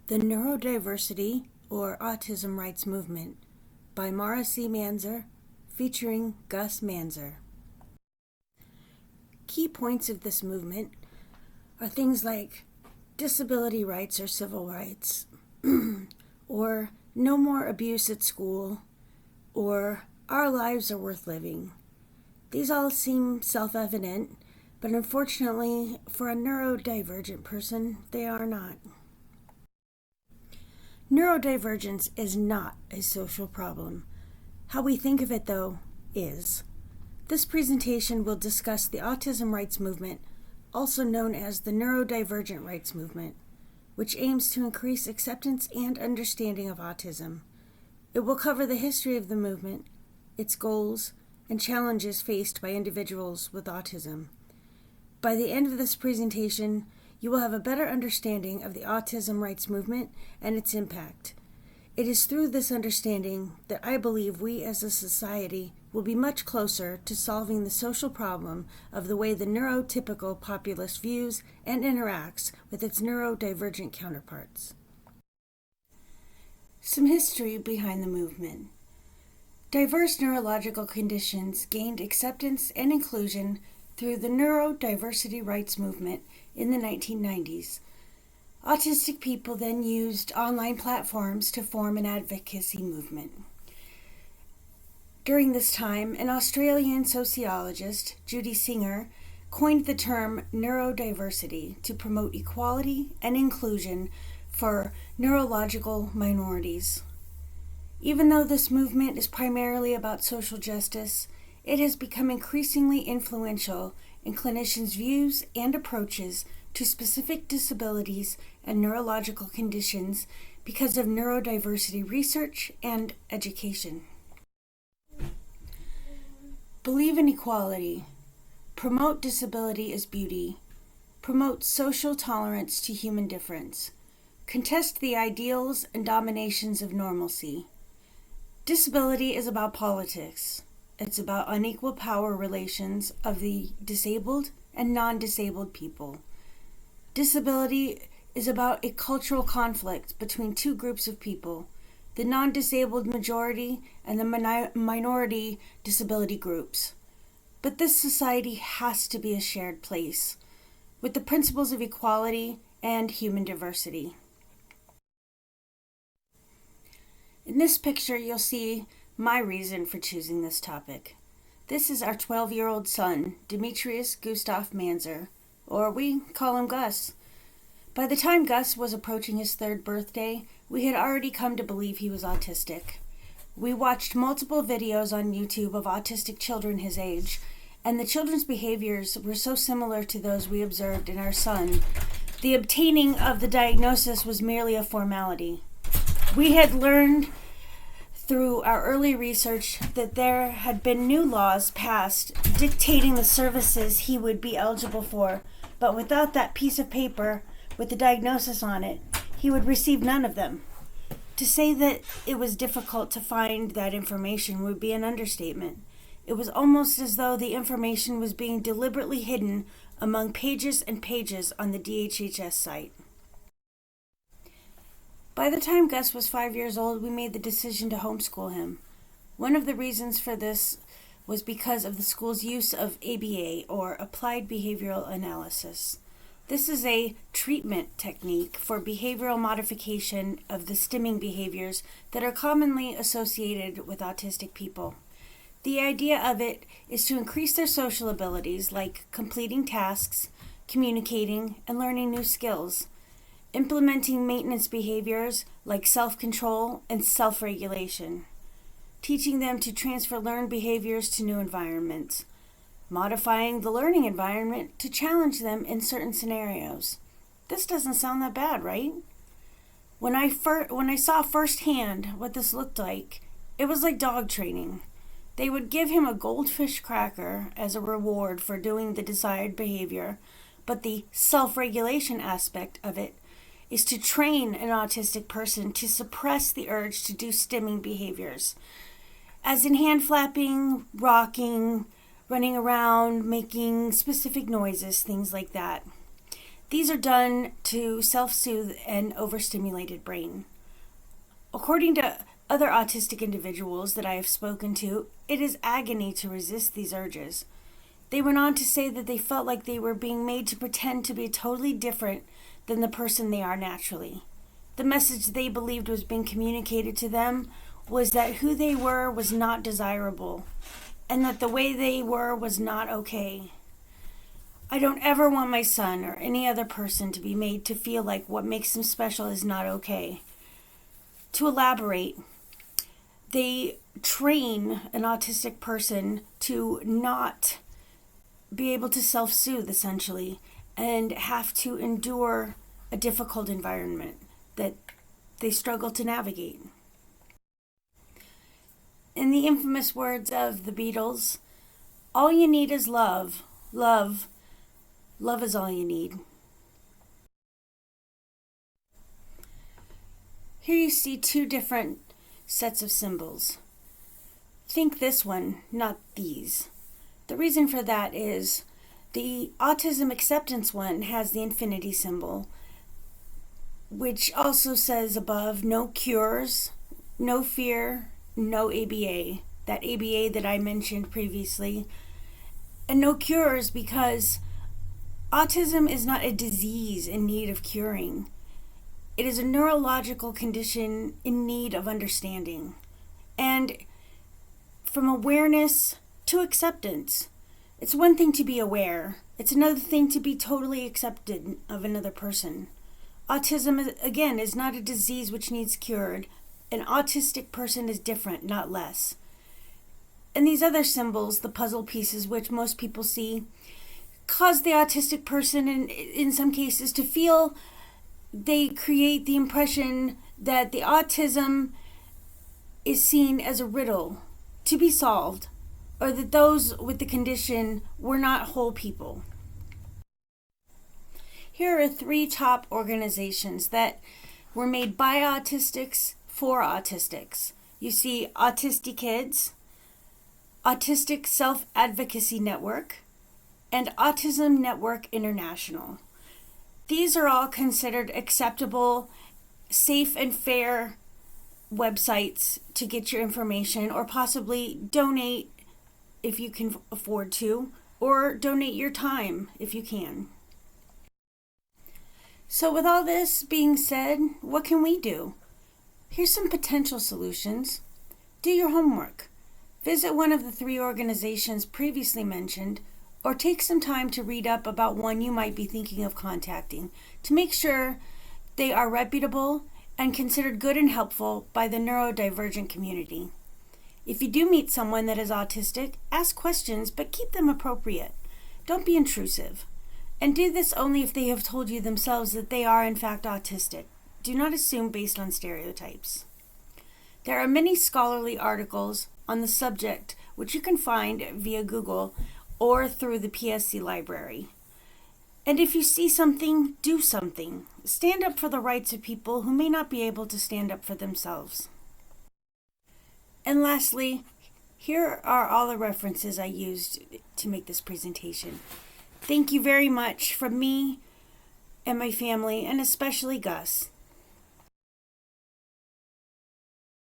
The Neurodiversity or Autism Rights Movement by Mara C. Manzer, featuring Gus Manzer. Key points of this movement are things like disability rights or civil rights, or no more abuse at school, or our lives are worth living. These all seem self-evident, but unfortunately, for a neurodivergent person, they are not. Neurodivergence is not a social problem. How we think of it, though, is. This presentation will discuss the Autism Rights Movement, also known as the Neurodivergent Rights Movement, which aims to increase acceptance and understanding of autism. It will cover the history of the movement, its goals, and challenges faced by individuals with autism. By the end of this presentation, you will have a better understanding of the Autism Rights Movement and its impact. It is through this understanding that I believe we as a society will be much closer to solving the social problem of the way the neurotypical populace views and interacts with its neurodivergent counterparts. Some history behind the movement. Diverse neurological conditions gained acceptance and inclusion through the Neurodiversity Rights Movement in the 1990s. Autistic people then used online platforms to form an advocacy movement. During this time, an Australian sociologist, Judy Singer, coined the term neurodiversity to promote equality and inclusion for neurological minorities. Even though this movement is primarily about social justice, it has become increasingly influential in clinicians' views and approaches to specific disabilities and neurological conditions because of neurodiversity research and education. Believe in equality. Promote disability as beauty. Promote social tolerance to human difference. Contest the ideals and dominations of normalcy. Disability is about politics. It's about unequal power relations of the disabled and non-disabled people. Disability is about a cultural conflict between two groups of people, the non-disabled majority and the minority disability groups. But this society has to be a shared place, with the principles of equality and human diversity. In this picture, you'll see my reason for choosing this topic. This is our 12-year-old son, Demetrius Gustav Manzer, or we call him Gus. By the time Gus was approaching his 3rd birthday, we had already come to believe he was autistic. We watched multiple videos on YouTube of autistic children his age, and the children's behaviors were so similar to those we observed in our son. The obtaining of the diagnosis was merely a formality. We had learned through our early research that there had been new laws passed dictating the services he would be eligible for, but without that piece of paper with the diagnosis on it, he would receive none of them. To say that it was difficult to find that information would be an understatement. It was almost as though the information was being deliberately hidden among pages and pages on the DHHS site. By the time Gus was 5 years old, we made the decision to homeschool him. One of the reasons for this was because of the school's use of ABA, or Applied Behavioral Analysis. This is a treatment technique for behavioral modification of the stimming behaviors that are commonly associated with autistic people. The idea of it is to increase their social abilities, like completing tasks, communicating, and learning new skills. Implementing maintenance behaviors like self-control and self-regulation, teaching them to transfer learned behaviors to new environments, modifying the learning environment to challenge them in certain scenarios. This doesn't sound that bad, right? When I saw firsthand what this looked like, it was like dog training. They would give him a goldfish cracker as a reward for doing the desired behavior, but the self-regulation aspect of it is to train an autistic person to suppress the urge to do stimming behaviors, as in hand flapping, rocking, running around, making specific noises, things like that. These are done to self-soothe an overstimulated brain. According to other autistic individuals that I have spoken to, it is agony to resist these urges. They went on to say that they felt like they were being made to pretend to be totally different than the person they are naturally. The message they believed was being communicated to them was that who they were was not desirable, and that the way they were was not okay. I don't ever want my son or any other person to be made to feel like what makes them special is not okay. To elaborate, they train an autistic person to not be able to self-soothe, essentially, and have to endure a difficult environment that they struggle to navigate. In the infamous words of the Beatles, all you need is love. Love is all you need. Here you see two different sets of symbols. Think this one, not these. The reason for that is the autism acceptance one has the infinity symbol, which also says above, no cures, no fear, no ABA. That ABA that I mentioned previously. And no cures because autism is not a disease in need of curing. It is a neurological condition in need of understanding. And from awareness to acceptance. It's one thing to be aware. It's another thing to be totally accepted of another person. Autism, again, is not a disease which needs cured. An autistic person is different, not less. And these other symbols, the puzzle pieces which most people see, cause the autistic person, in some cases, to feel they create the impression that the autism is seen as a riddle to be solved, or that those with the condition were not whole people. Here are 3 top organizations that were made by autistics for autistics. You see Autistic Kids, Autistic Self-Advocacy Network, and Autism Network International. These are all considered acceptable, safe and fair websites to get your information, or possibly donate if you can afford to, or donate your time if you can. So with all this being said, what can we do? Here's some potential solutions. Do your homework. Visit one of the 3 organizations previously mentioned, or take some time to read up about one you might be thinking of contacting to make sure they are reputable and considered good and helpful by the neurodivergent community. If you do meet someone that is autistic, ask questions, but keep them appropriate. Don't be intrusive. And do this only if they have told you themselves that they are in fact autistic. Do not assume based on stereotypes. There are many scholarly articles on the subject which you can find via Google or through the PSC library. And if you see something, do something. Stand up for the rights of people who may not be able to stand up for themselves. And lastly, here are all the references I used to make this presentation. Thank you very much from me and my family, and especially Gus.